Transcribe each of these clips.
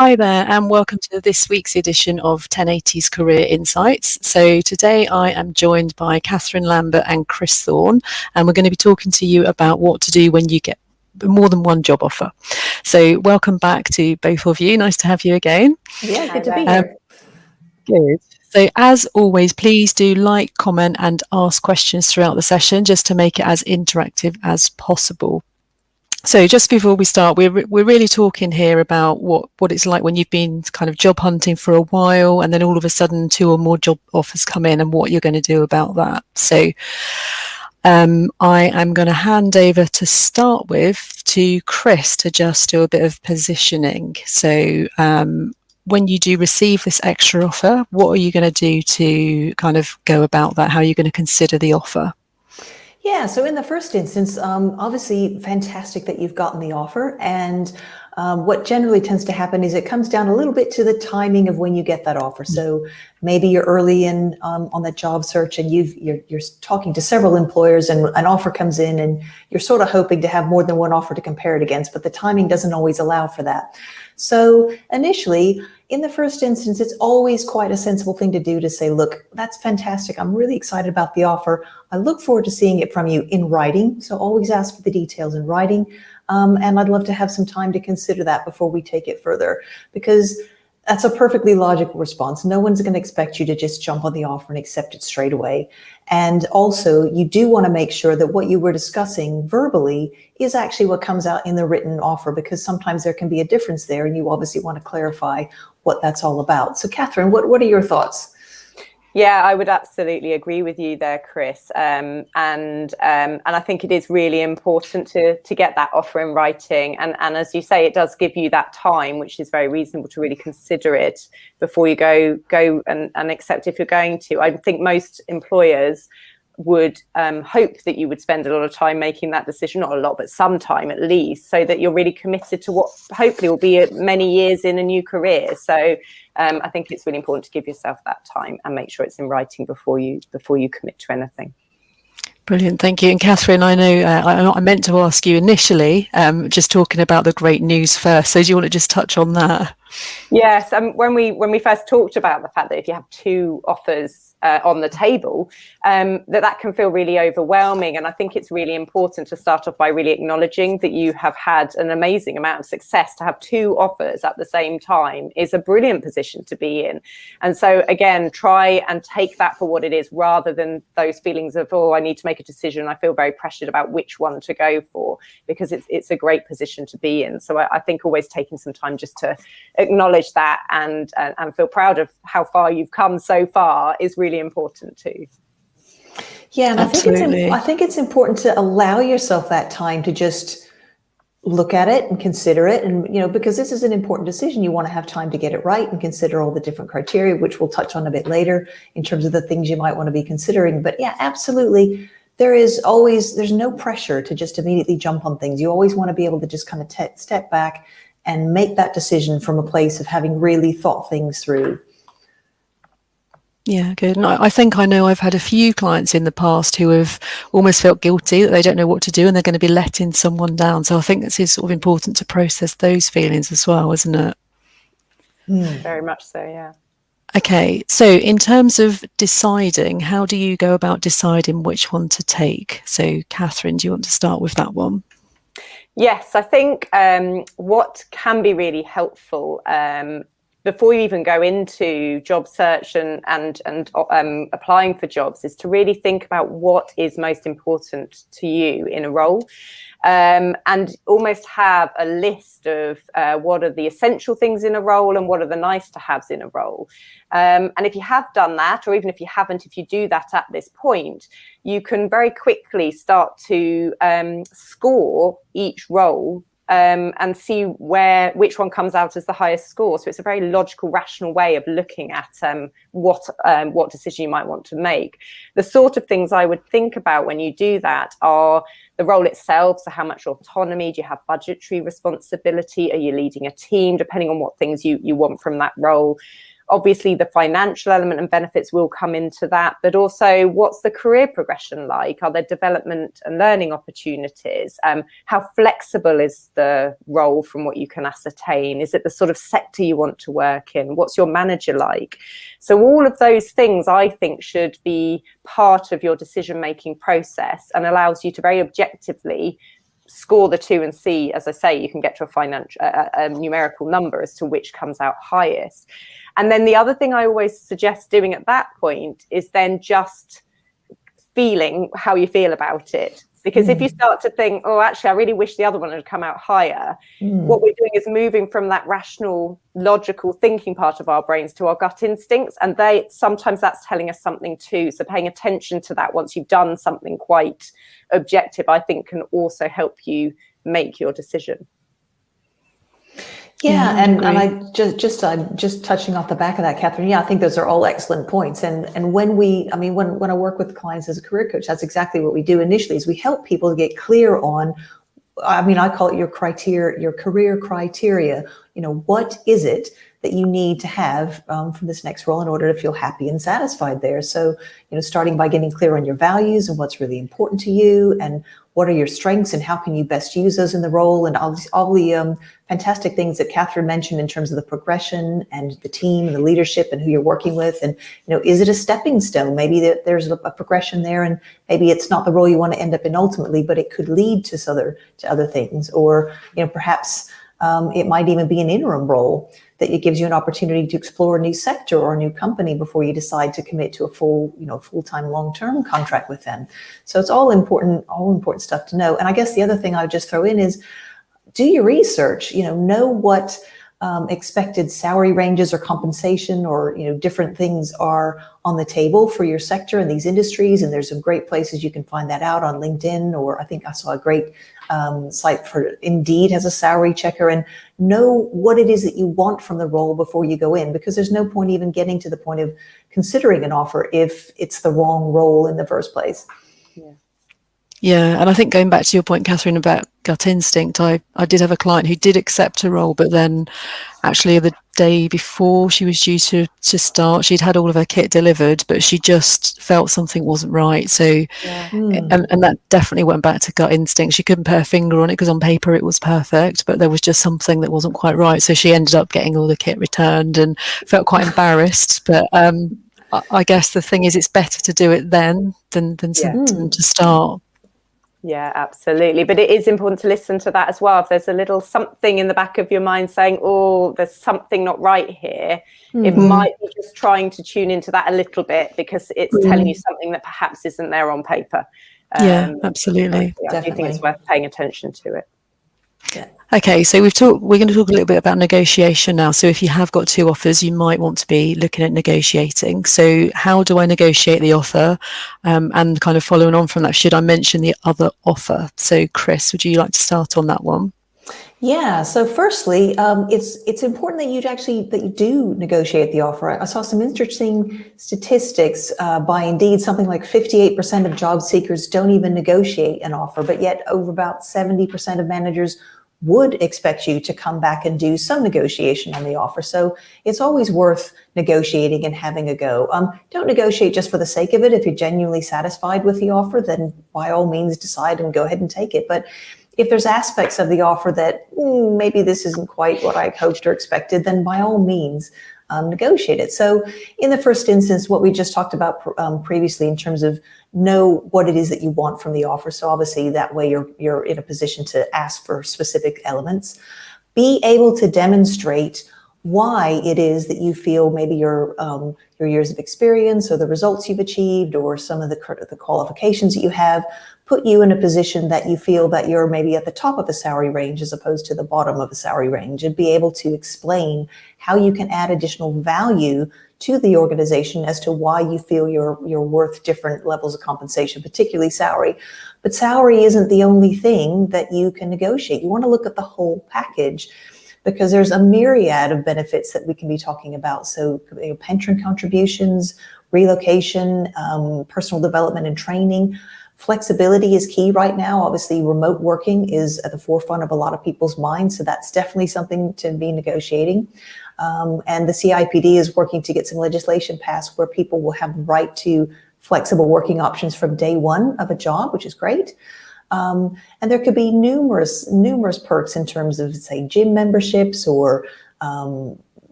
Hi there, and welcome to this week's edition of 1080's Career Insights. So today I am joined by Katherine, Lambert and Kris Thorne, and we're going to be talking to you about what to do when you get more than one job offer. So welcome back to both of you. Nice to have you again. Yeah, good to be here. Good. So as always, please do like, comment and ask questions throughout the session just to make it as interactive as possible. So just before we start, we're really talking here about what it's like when you've been kind of job hunting for a while and then all of a sudden 2 or more job offers come in and what you're going to do about that. So I am going to hand over to start with to Kris to just do a bit of positioning. So when you do receive this extra offer, what are you going to do to kind of go about that? How are you going to consider the offer? Yeah, so in the first instance, obviously fantastic that you've gotten the offer. And what generally tends to happen is it comes down a little bit to the timing of when you get that offer. So maybe you're early in on that job search and you're talking to several employers and an offer comes in and you're sort of hoping to have more than one offer to compare it against, but the timing doesn't always allow for that. So initially, in the first instance, it's always quite a sensible thing to do to say, look, that's fantastic. I'm really excited about the offer. I look forward to seeing it from you in writing. So always ask for the details in writing. And I'd love to have some time to consider that before we take it further, because that's a perfectly logical response. No one's going to expect you to just jump on the offer and accept it straight away. And also, you do want to make sure that what you were discussing verbally is actually what comes out in the written offer, because sometimes there can be a difference there, and you obviously want to clarify what that's all about. So, Katherine, what are your thoughts? Yeah, I would absolutely agree with you there, Kris. And I think it is really important to get that offer in writing. And as you say, it does give you that time, which is very reasonable to really consider it before you go and accept if you're going to. I think most employers would hope that you would spend a lot of time making that decision, not a lot, but some time at least, so that you're really committed to what hopefully will be many years in a new career. So I think it's really important to give yourself that time and make sure it's in writing before you commit to anything. Brilliant, thank you. And Katherine, I know I meant to ask you initially, just talking about the great news first. So do you want to just touch on that? Yes, when we first talked about the fact that if you have 2 offers on the table, that can feel really overwhelming. And I think it's really important to start off by really acknowledging that you have had an amazing amount of success. To have 2 offers at the same time is a brilliant position to be in. And so again, try and take that for what it is, rather than those feelings of, oh, I need to make a decision. I feel very pressured about which one to go for, because it's a great position to be in. So I think always taking some time just to acknowledge that and feel proud of how far you've come so far is really important too. Yeah, and I think it's important to allow yourself that time to just look at it and consider it. And, because this is an important decision, you want to have time to get it right and consider all the different criteria, which we'll touch on a bit later in terms of the things you might want to be considering. But yeah, absolutely. There's no pressure to just immediately jump on things. You always want to be able to just kind of step back and make that decision from a place of having really thought things through. Yeah, good. And I think I know I've had a few clients in the past who have almost felt guilty that they don't know what to do and they're going to be letting someone down. So I think it's sort of important to process those feelings as well, isn't it? Very much so, yeah. Okay, so in terms of deciding, how do you go about deciding which one to take? So Katherine, do you want to start with that one? Yes, I think what can be really helpful before you even go into job search and applying for jobs is to really think about what is most important to you in a role, and almost have a list of what are the essential things in a role and what are the nice to haves in a role. And if you have done that, or even if you haven't, if you do that at this point, you can very quickly start to score each role and see which one comes out as the highest score. So it's a very logical, rational way of looking at what decision you might want to make. The sort of things I would think about when you do that are the role itself. So how much autonomy do you have? Budgetary responsibility? Are you leading a team? Depending on what things you want from that role. obviously the financial element and benefits will come into that, but also what's the career progression like? Are there development and learning opportunities? How flexible is the role from what you can ascertain? Is it the sort of sector you want to work in? What's your manager like? So all of those things I think should be part of your decision-making process, and allows you to very objectively score the two and see, as I say, you can get to a numerical number as to which comes out highest. And then the other thing I always suggest doing at that point is then just feeling how you feel about it. Because if you start to think, oh, actually, I really wish the other one had come out higher, what we're doing is moving from that rational, logical thinking part of our brains to our gut instincts. And sometimes that's telling us something too. So paying attention to that once you've done something quite objective, I think can also help you make your decision. Yeah, and I just touching off the back of that, Katherine. Yeah, I think those are all excellent points. And when I work with clients as a career coach, that's exactly what we do initially. Is we help people to get clear on, I call it your criteria, your career criteria. What is it that you need to have from this next role in order to feel happy and satisfied there? So, starting by getting clear on your values and what's really important to you, and what are your strengths and how can you best use those in the role, and all the fantastic things that Katherine mentioned in terms of the progression and the team and the leadership and who you're working with. And, is it a stepping stone? Maybe there's a progression there, and maybe it's not the role you want to end up in ultimately, but it could lead to other things. Or, perhaps it might even be an interim role that it gives you an opportunity to explore a new sector or a new company before you decide to commit to a full-time, long-term contract with them. So it's all important stuff to know. And I guess the other thing I would just throw in is do your research, know what expected salary ranges or compensation or, different things are on the table for your sector and these industries. And there's some great places you can find that out on LinkedIn, or I think I saw a great site for Indeed has a salary checker, and know what it is that you want from the role before you go in, because there's no point even getting to the point of considering an offer if it's the wrong role in the first place. Yeah, and I think going back to your point, Katherine, about gut instinct, I did have a client who did accept a role, but then actually the day before she was due to start, she'd had all of her kit delivered, but she just felt something wasn't right. So, and that definitely went back to gut instinct. She couldn't put her finger on it because on paper it was perfect, but there was just something that wasn't quite right. So she ended up getting all the kit returned and felt quite embarrassed. But I guess the thing is, it's better to do it then than to start. Yeah, absolutely. But it is important to listen to that as well. If there's a little something in the back of your mind saying, oh, there's something not right here, it might be just trying to tune into that a little bit, because it's telling you something that perhaps isn't there on paper. Yeah, absolutely. I do think it's worth paying attention to it. Yeah. Okay, so we're going to talk a little bit about negotiation now. So if you have got two offers, you might want to be looking at negotiating. So how do I negotiate the offer? And kind of following on from that, should I mention the other offer? So Kris, would you like to start on that one? Yeah. So firstly, it's important that you do negotiate the offer. I saw some interesting statistics by Indeed. Something like 58% of job seekers don't even negotiate an offer, but yet over about 70% of managers would expect you to come back and do some negotiation on the offer. So it's always worth negotiating and having a go. Don't negotiate just for the sake of it. If you're genuinely satisfied with the offer, then by all means decide and go ahead and take it. But if there's aspects of the offer that maybe this isn't quite what I hoped or expected, then by all means negotiate it. So in the first instance, what we just talked about previously in terms of know what it is that you want from the offer. So obviously that way you're in a position to ask for specific elements. Be able to demonstrate why it is that you feel maybe your years of experience or the results you've achieved or some of the qualifications that you have put you in a position that you feel that you're maybe at the top of a salary range as opposed to the bottom of a salary range, and be able to explain how you can add additional value to the organization as to why you feel you're worth different levels of compensation, particularly salary. But salary isn't the only thing that you can negotiate. You want to look at the whole package, because there's a myriad of benefits that we can be talking about. So pension contributions, relocation, personal development and training. Flexibility is key right now. Obviously, remote working is at the forefront of a lot of people's minds. So that's definitely something to be negotiating. And the CIPD is working to get some legislation passed where people will have the right to flexible working options from day one of a job, which is great. And there could be numerous perks in terms of, say, gym memberships or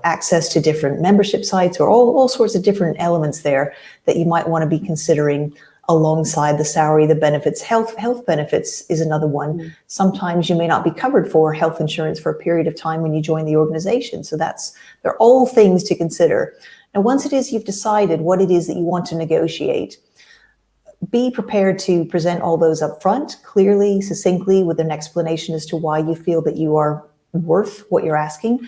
access to different membership sites, or all sorts of different elements there that you might want to be considering alongside the salary, the benefits. Health benefits is another one. Sometimes you may not be covered for health insurance for a period of time when you join the organization. So they're all things to consider. Now, once it is you've decided what it is that you want to negotiate, be prepared to present all those up front, clearly, succinctly, with an explanation as to why you feel that you are worth what you're asking.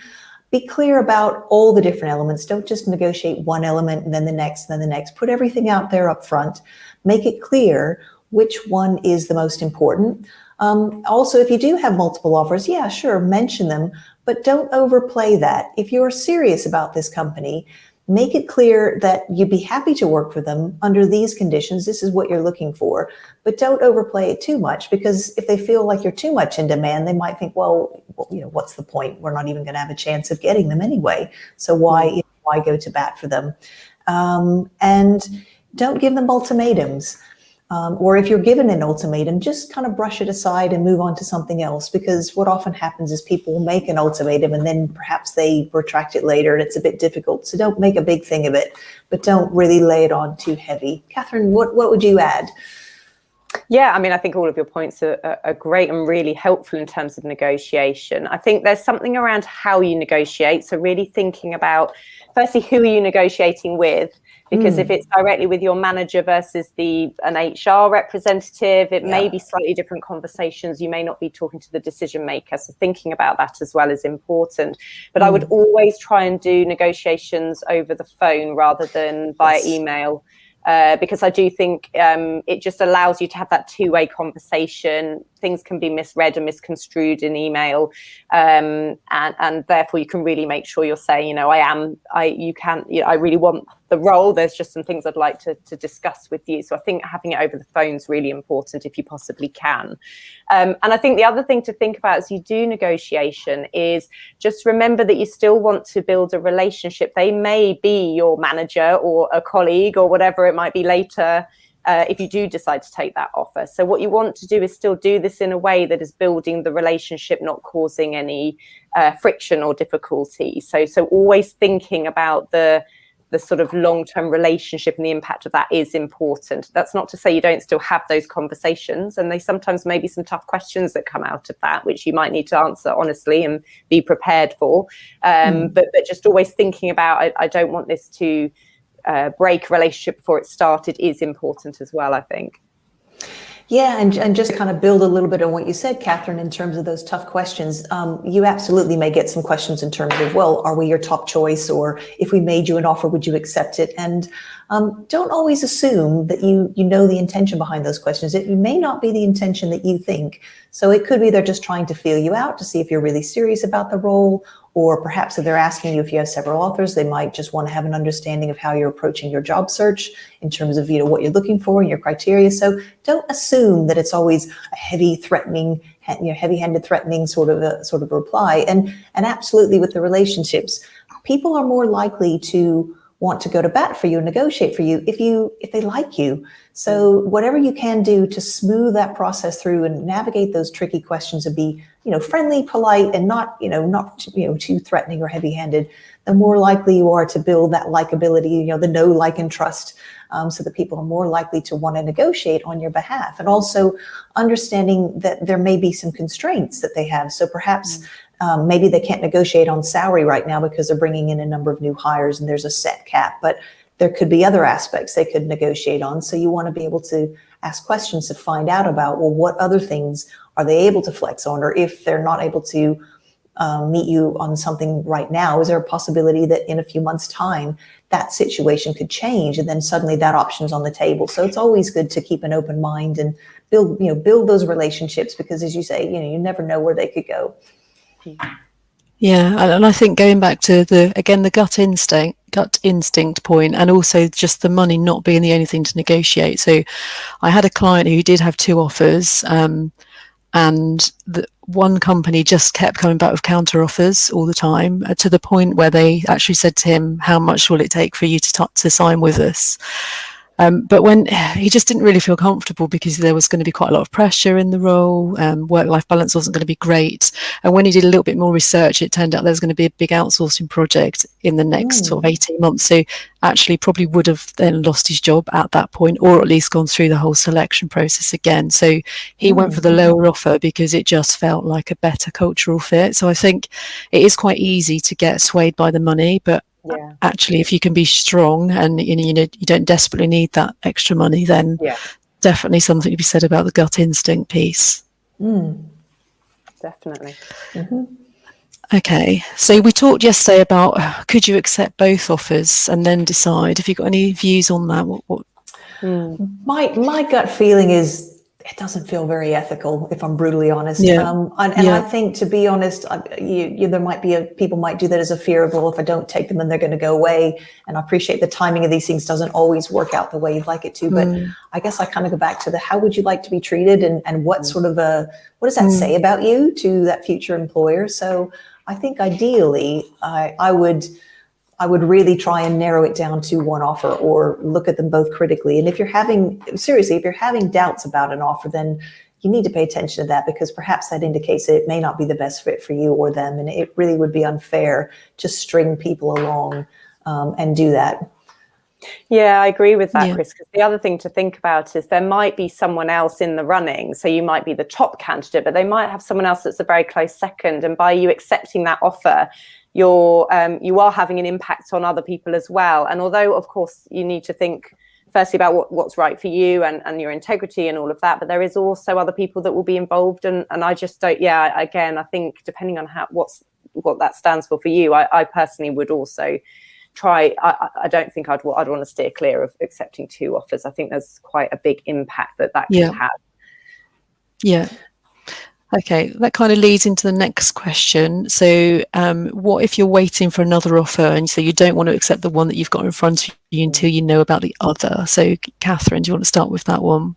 Be clear about all the different elements. Don't just negotiate one element and then the next, and then the next. Put everything out there up front. Make it clear which one is the most important. Also, if you do have multiple offers, yeah, sure, mention them, but don't overplay that. If you're serious about this company, make it clear that you'd be happy to work for them under these conditions. This is what you're looking for, but don't overplay it too much, because if they feel like you're too much in demand, they might think, well, what's the point? We're not even going to have a chance of getting them anyway. So why go to bat for them? And don't give them ultimatums. Or if you're given an ultimatum, just kind of brush it aside and move on to something else, because what often happens is people will make an ultimatum and then perhaps they retract it later and it's a bit difficult. So don't make a big thing of it, but don't really lay it on too heavy. Katherine, what would you add? Yeah, I mean, I think all of your points are great and really helpful in terms of negotiation. I think there's something around how you negotiate. So really thinking about, firstly, who are you negotiating with? Because if it's directly with your manager versus an HR representative, it may be slightly different conversations. You may not be talking to the decision maker. So thinking about that as well is important. But I would always try and do negotiations over the phone rather than via email. Because I do think it just allows you to have that two-way conversation. Things can be misread and misconstrued in email, and therefore you can really make sure you're saying, I really want the role. There's just some things I'd like to discuss with you. So I think having it over the phone is really important if you possibly can. And I think the other thing to think about as you do negotiation is just remember that you still want to build a relationship. They may be your manager or a colleague or whatever it might be later, if you do decide to take that offer. So what you want to do is still do this in a way that is building the relationship, not causing any friction or difficulty. So always thinking about the sort of long-term relationship and the impact of that is important. That's not to say you don't still have those conversations, and they sometimes may be some tough questions that come out of that, which you might need to answer honestly and be prepared for. But just always thinking about, I don't want this to break a relationship before it started is important as well, I think. Yeah, and just kind of build a little bit on what you said, Katherine, in terms of those tough questions. You absolutely may get some questions in terms of, well, are we your top choice? Or if we made you an offer, would you accept it? And don't always assume that you know the intention behind those questions. It may not be the intention that you think. So it could be they're just trying to feel you out to see if you're really serious about the role. Or perhaps if they're asking you if you have several offers, they might just want to have an understanding of how you're approaching your job search in terms of, what you're looking for and your criteria. So don't assume that it's always a heavy-handed threatening sort of reply. And absolutely with the relationships, people are more likely to want to go to bat for you and negotiate for you if they like you. So whatever you can do to smooth that process through and navigate those tricky questions and be, friendly, polite, and not too threatening or heavy-handed, the more likely you are to build that likability, the know, like, and trust, so that people are more likely to want to negotiate on your behalf. And also understanding that there may be some constraints that they have. So perhaps maybe they can't negotiate on salary right now because they're bringing in a number of new hires and there's a set cap, but there could be other aspects they could negotiate on. So you want to be able to ask questions to find out about, well, what other things are they able to flex on? Or if they're not able to meet you on something right now, is there a possibility that in a few months' time that situation could change and then suddenly that option's on the table? So it's always good to keep an open mind and build those relationships, because as you say, you never know where they could go. Yeah, and I think going back to the gut instinct point, and also just the money not being the only thing to negotiate. So I had a client who did have two offers, and the one company just kept coming back with counter offers all the time, to the point where they actually said to him, how much will it take for you to sign with us? But when he just didn't really feel comfortable, because there was going to be quite a lot of pressure in the role, work-life balance wasn't going to be great. And when he did a little bit more research, it turned out there was going to be a big outsourcing project in the next sort of 18 months. So actually probably would have then lost his job at that point, or at least gone through the whole selection process again. So he went for the lower offer because it just felt like a better cultural fit. So I think it is quite easy to get swayed by the money, but actually, if you can be strong and you don't desperately need that extra money, then definitely something to be said about the gut instinct piece. Definitely. Okay, so we talked yesterday about could you accept both offers and then decide. Have you got any views on that? What? My gut feeling is it doesn't feel very ethical, if I'm brutally honest. I think, to be honest, there might be people might do that as a fear of, well, if I don't take them, then they're going to go away. And I appreciate the timing of these things doesn't always work out the way you'd like it to. But I guess I kind of go back to how would you like to be treated, and what sort of what does that say about you to that future employer? So I think ideally, I would really try and narrow it down to one offer, or look at them both critically. And if you're having doubts about an offer, then you need to pay attention to that, because perhaps that indicates that it may not be the best fit for you or them. And it really would be unfair to string people along and do that. Yeah, I agree with that, Kris, because the other thing to think about is there might be someone else in the running. So you might be the top candidate, but they might have someone else that's a very close second. And by you accepting that offer, you are having an impact on other people as well. And although, of course, you need to think firstly about what's right for you and your integrity and all of that, but there is also other people that will be involved. And I just don't, again, I think depending on what that stands for you, I personally would also try. I don't think I'd want to steer clear of accepting two offers. I think there's quite a big impact that could have. Yeah. Okay, that kind of leads into the next question. So what if you're waiting for another offer, and so you don't want to accept the one that you've got in front of you until you know about the other? So Katherine, do you want to start with that one?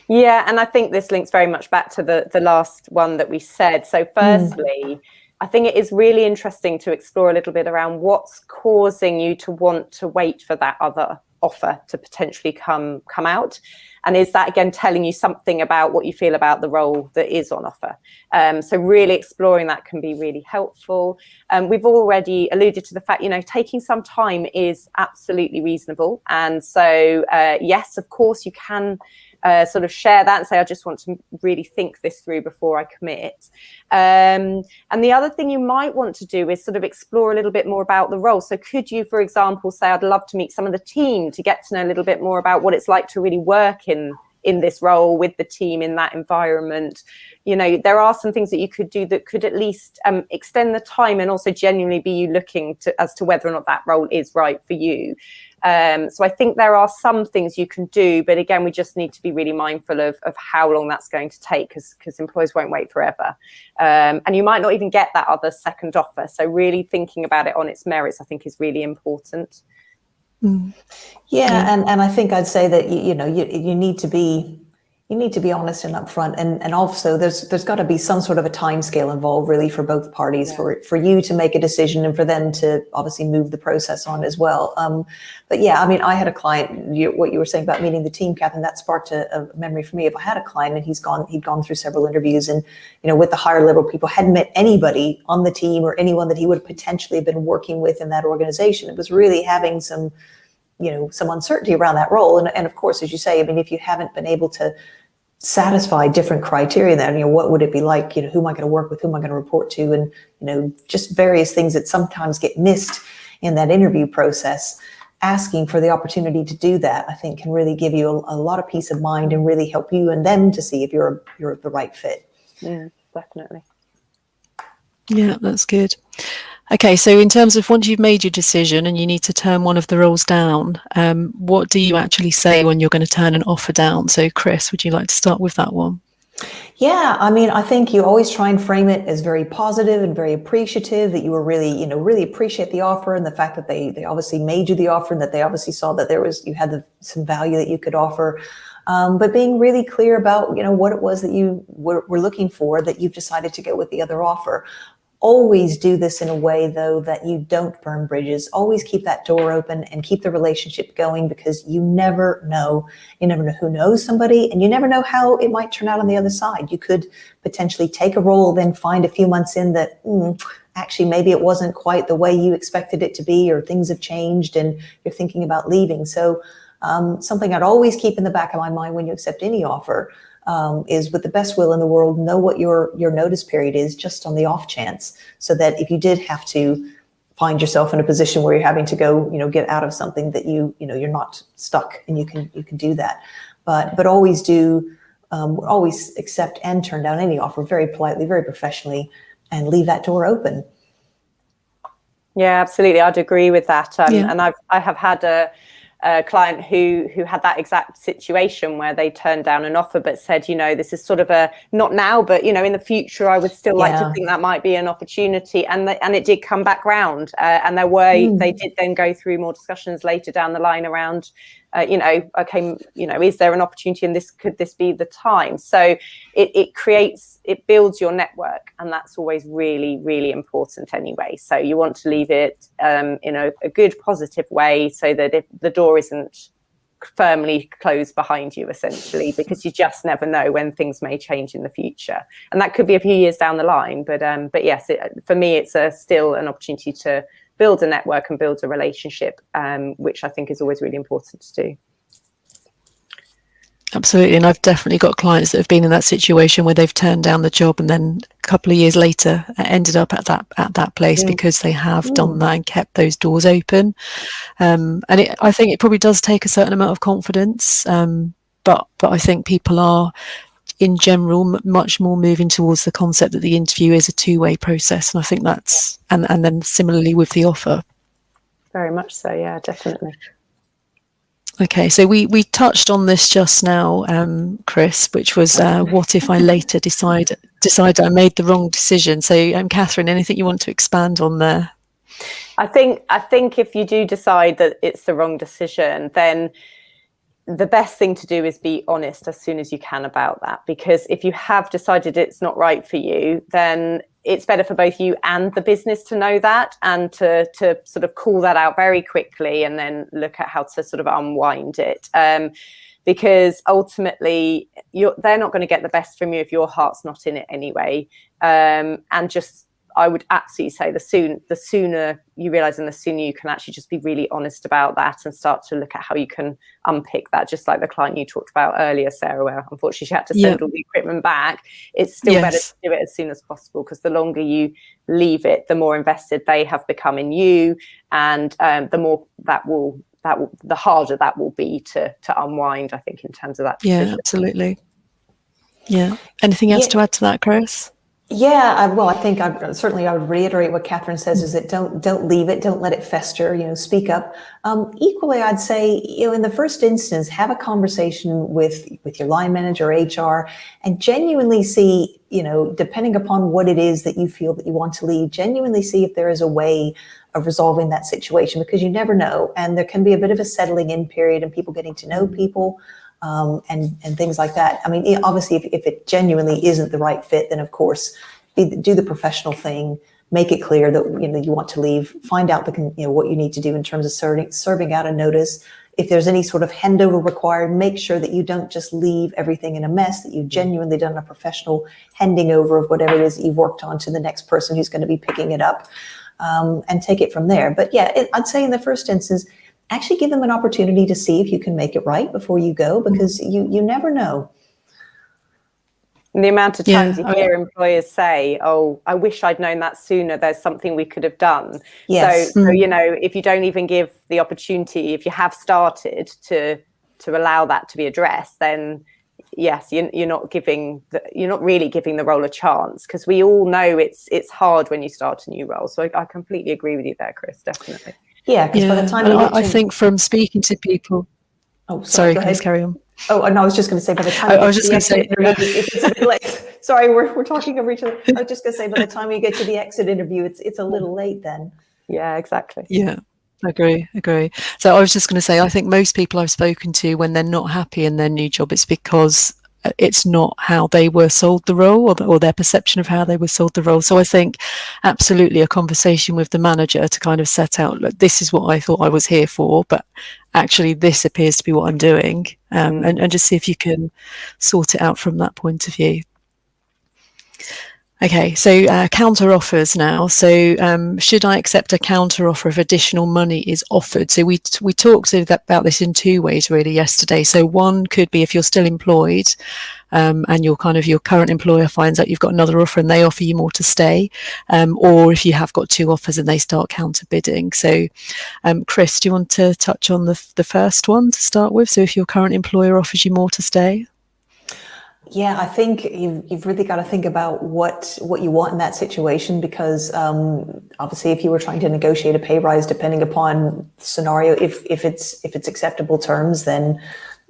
Yeah, and I think this links very much back to the last one that we said. So firstly, I think it is really interesting to explore a little bit around what's causing you to want to wait for that other offer to potentially come out. And is that, again, telling you something about what you feel about the role that is on offer? So really exploring that can be really helpful. We've already alluded to the fact, taking some time is absolutely reasonable. And so, yes, of course, you can sort of share that and say, I just want to really think this through before I commit. And the other thing you might want to do is sort of explore a little bit more about the role. So could you, for example, say, I'd love to meet some of the team to get to know a little bit more about what it's like to really work in this role with the team in that environment. There are some things that you could do that could at least extend the time, and also genuinely be you looking as to whether or not that role is right for you. So I think there are some things you can do, but again, we just need to be really mindful of how long that's going to take, because employers won't wait forever. And you might not even get that other second offer. So really thinking about it on its merits, I think, is really important. Yeah, and I think I'd say that you need to be honest and upfront, and also there's got to be some sort of a time scale involved, really, for both parties, for you to make a decision and for them to obviously move the process on as well. But yeah, I mean, I had a client, what you were saying about meeting the team, Katherine, that sparked a memory for me. If I had a client and he'd gone through several interviews, and with the higher level people, hadn't met anybody on the team or anyone that he would potentially have been working with in that organization. It was really having some uncertainty around that role. And of course, as you say, I mean, if you haven't been able to satisfy different criteria then, what would it be like? Who am I going to work with? Who am I going to report to? And, just various things that sometimes get missed in that interview process. Asking for the opportunity to do that, I think, can really give you a lot of peace of mind and really help you and them to see if you're the right fit. Yeah, definitely. Yeah, that's good. Okay, so in terms of once you've made your decision and you need to turn one of the roles down, what do you actually say when you're going to turn an offer down? So Kris, would you like to start with that one? Yeah, I mean, I think you always try and frame it as very positive and very appreciative, that you were really, really appreciate the offer, and the fact that they obviously made you the offer, and that they obviously saw that you had some value that you could offer. but being really clear about, what it was that you were looking for, that you've decided to go with the other offer. Always do this in a way, though, that you don't burn bridges. Always keep that door open and keep the relationship going, because you never know. You never know who knows somebody, and you never know how it might turn out on the other side. You could potentially take a role, then find a few months in that actually maybe it wasn't quite the way you expected it to be, or things have changed and you're thinking about leaving. So something I'd always keep in the back of my mind when you accept any offer is, with the best will in the world, know what your notice period is, just on the off chance, so that if you did have to find yourself in a position where you're having to go, get out of something, that you're not stuck, and you can do that. But always always accept and turn down any offer very politely, very professionally, and leave that door open. Yeah, absolutely. I'd agree with that. And I have had a client who had that exact situation, where they turned down an offer but said, this is sort of a, not now, but in the future I would still like to think that might be an opportunity, and it did come back round, and they did then go through more discussions later down the line around okay, is there an opportunity in this? Could this be the time? So it builds your network, and that's always really, really important anyway. So you want to leave it in a good, positive way, so that if the door isn't firmly closed behind you, essentially, because you just never know when things may change in the future, and that could be a few years down the line. But yes, for me, it's still an opportunity to build a network and build a relationship, which I think is always really important to do. Absolutely. And I've definitely got clients that have been in that situation where they've turned down the job, and then a couple of years later ended up at that place because they have done that and kept those doors open. And I think it probably does take a certain amount of confidence, but I think people are, in general, much more moving towards the concept that the interview is a two-way process. And I think that's, and then similarly with the offer. Very much so, yeah, definitely. Okay, so we touched on this just now, Kris, which was what if I later decide I made the wrong decision? So, Katherine, anything you want to expand on there? I think if you do decide that it's the wrong decision, then the best thing to do is be honest as soon as you can about that, because if you have decided it's not right for you, then it's better for both you and the business to know that, and to sort of call that out very quickly, and then look at how to sort of unwind it. Because ultimately they're not going to get the best from you if your heart's not in it anyway. And just, I would absolutely say the sooner you realise, and the sooner you can actually just be really honest about that, and start to look at how you can unpick that, just like the client you talked about earlier, Sarah, where unfortunately she had to send all the equipment back. It's still better to do it as soon as possible, because the longer you leave it, the more invested they have become in you, and the more the harder that will be to unwind, I think, in terms of that decision. Yeah, absolutely. Yeah. Anything else to add to that, Kris? Yeah, well, I think I would reiterate what Katherine says, is that don't leave it, don't let it fester, speak up. Equally, I'd say, in the first instance, have a conversation with your line manager, HR, and genuinely see, depending upon what it is that you feel that you want to leave, genuinely see if there is a way of resolving that situation, because you never know. And there can be a bit of a settling in period, and people getting to know people. And things like that. I mean, obviously, if it genuinely isn't the right fit, then of course, do the professional thing. Make it clear that you want to leave. Find out what you need to do in terms of serving out a notice. If there's any sort of handover required, make sure that you don't just leave everything in a mess. That you've genuinely done a professional handing over of whatever it is that you've worked on to the next person who's going to be picking it up, and take it from there. But yeah, I'd say in the first instance, actually give them an opportunity to see if you can make it right before you go, because you never know. And the amount of times you hear employers say, "Oh, I wish I'd known that sooner. There's something we could have done." Yes. So if you don't even give the opportunity, if you have started to allow that to be addressed, then yes, you're not really giving the role a chance, because we all know it's hard when you start a new role. So I completely agree with you there, Kris. Definitely. Yeah, because by the time I think from speaking to people. Oh, sorry, Kris, carry on. Oh, no, I was just going to say, by the time it's a bit late. Sorry, we're talking over each other. I was just going to say, by the time you get to the exit interview, it's a little late then. Yeah, exactly. Yeah, Agree. So I was just going to say, I think most people I've spoken to, when they're not happy in their new job, it's because it's not how they were sold the role, or their perception of how they were sold the role. So I think absolutely a conversation with the manager to kind of set out, look, this is what I thought I was here for, but actually this appears to be what I'm doing, and just see if you can sort it out from that point of view. Okay, so counter offers now. So should I accept a counter offer if additional money is offered? So we talked about this in two ways really yesterday. So one could be if you're still employed, and your current employer finds out you've got another offer and they offer you more to stay, or if you have got two offers and they start counter bidding. So Kris, do you want to touch on the first one to start with? So if your current employer offers you more to stay? Yeah, I think you've really got to think about what you want in that situation, because obviously if you were trying to negotiate a pay rise, depending upon the scenario, if it's acceptable terms, then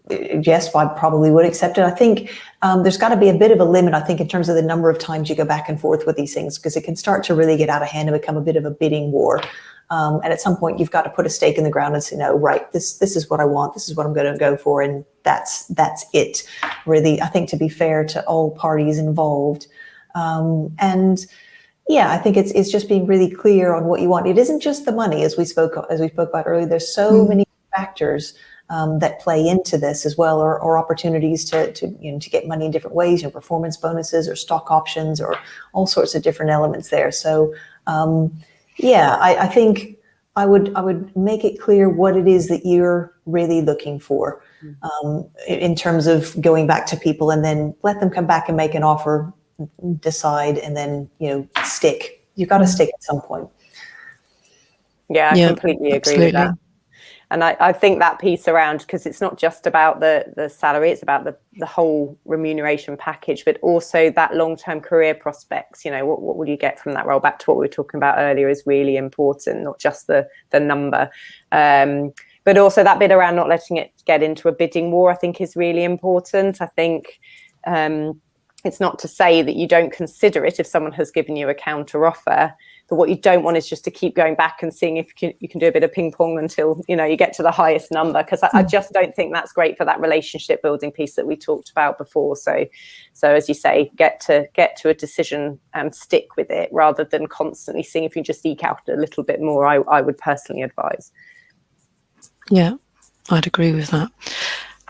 yes, I probably would accept it. I think there's got to be a bit of a limit, I think, in terms of the number of times you go back and forth with these things, because it can start to really get out of hand and become a bit of a bidding war. And at some point, you've got to put a stake in the ground and say, no, right, this is what I want. This is what I'm going to go for. And that's it, really, I think, to be fair to all parties involved. And yeah, I think it's just being really clear on what you want. It isn't just the money, as we spoke about earlier. There's so many factors that play into this as well, or opportunities to get money in different ways, performance bonuses or stock options or all sorts of different elements there. So yeah, I think I would make it clear what it is that you're really looking for, in terms of going back to people, and then let them come back and make an offer, decide, and then stick. You've got to stick at some point. Yeah, I completely agree with that. And I think that piece around, because it's not just about the salary, it's about the whole remuneration package, but also that long-term career prospects. What will you get from that role? Back to what we were talking about earlier is really important, not just the number. But also that bit around not letting it get into a bidding war, I think, is really important. I think it's not to say that you don't consider it if someone has given you a counter offer, but what you don't want is just to keep going back and seeing if you can do a bit of ping pong until you get to the highest number, because I just don't think that's great for that relationship building piece that we talked about before. So as you say, get to a decision and stick with it, rather than constantly seeing if you just eke out a little bit more. I would personally advise. Yeah, I'd agree with that.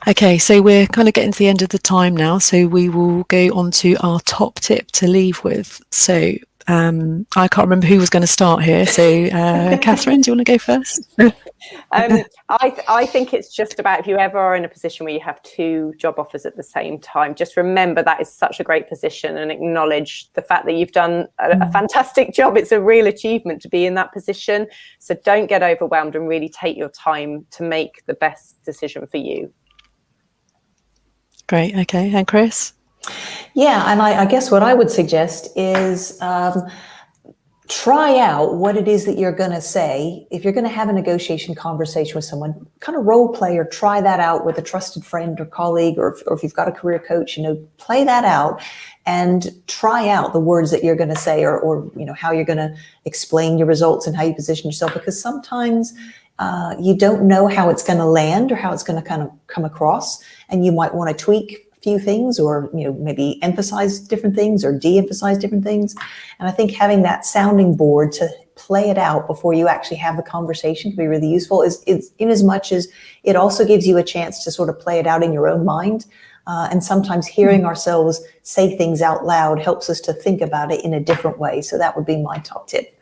Okay, so we're kind of getting to the end of the time now, so we will go on to our top tip to leave with. So I can't remember who was going to start here. So Katherine, do you want to go first? I think it's just about, if you ever are in a position where you have two job offers at the same time, just remember that is such a great position, and acknowledge the fact that you've done a fantastic job. It's a real achievement to be in that position. So don't get overwhelmed, and really take your time to make the best decision for you. Great. Okay. And Kris? Yeah, and I guess what I would suggest is try out what it is that you're going to say. If you're going to have a negotiation conversation with someone, kind of role play or try that out with a trusted friend or colleague, or if you've got a career coach, play that out and try out the words that you're going to say, or how you're going to explain your results and how you position yourself, because sometimes you don't know how it's going to land or how it's going to kind of come across, and you might want to tweak a few things, or maybe emphasize different things or de-emphasize different things. And I think having that sounding board to play it out before you actually have the conversation can be really useful, is in as much as it also gives you a chance to sort of play it out in your own mind. And sometimes hearing ourselves say things out loud helps us to think about it in a different way. So that would be my top tip.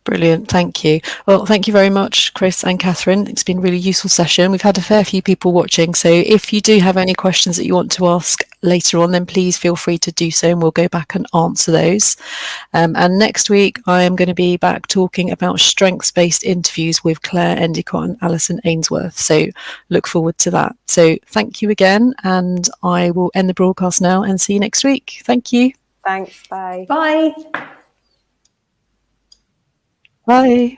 Brilliant. Thank you. Well, thank you very much, Kris and Katherine. It's been a really useful session. We've had a fair few people watching. So if you do have any questions that you want to ask later on, then please feel free to do so, and we'll go back and answer those. And next week, I am going to be back talking about strengths-based interviews with Claire Endicott and Alison Ainsworth. So look forward to that. So thank you again, and I will end the broadcast now and see you next week. Thank you. Thanks. Bye. Bye. Bye.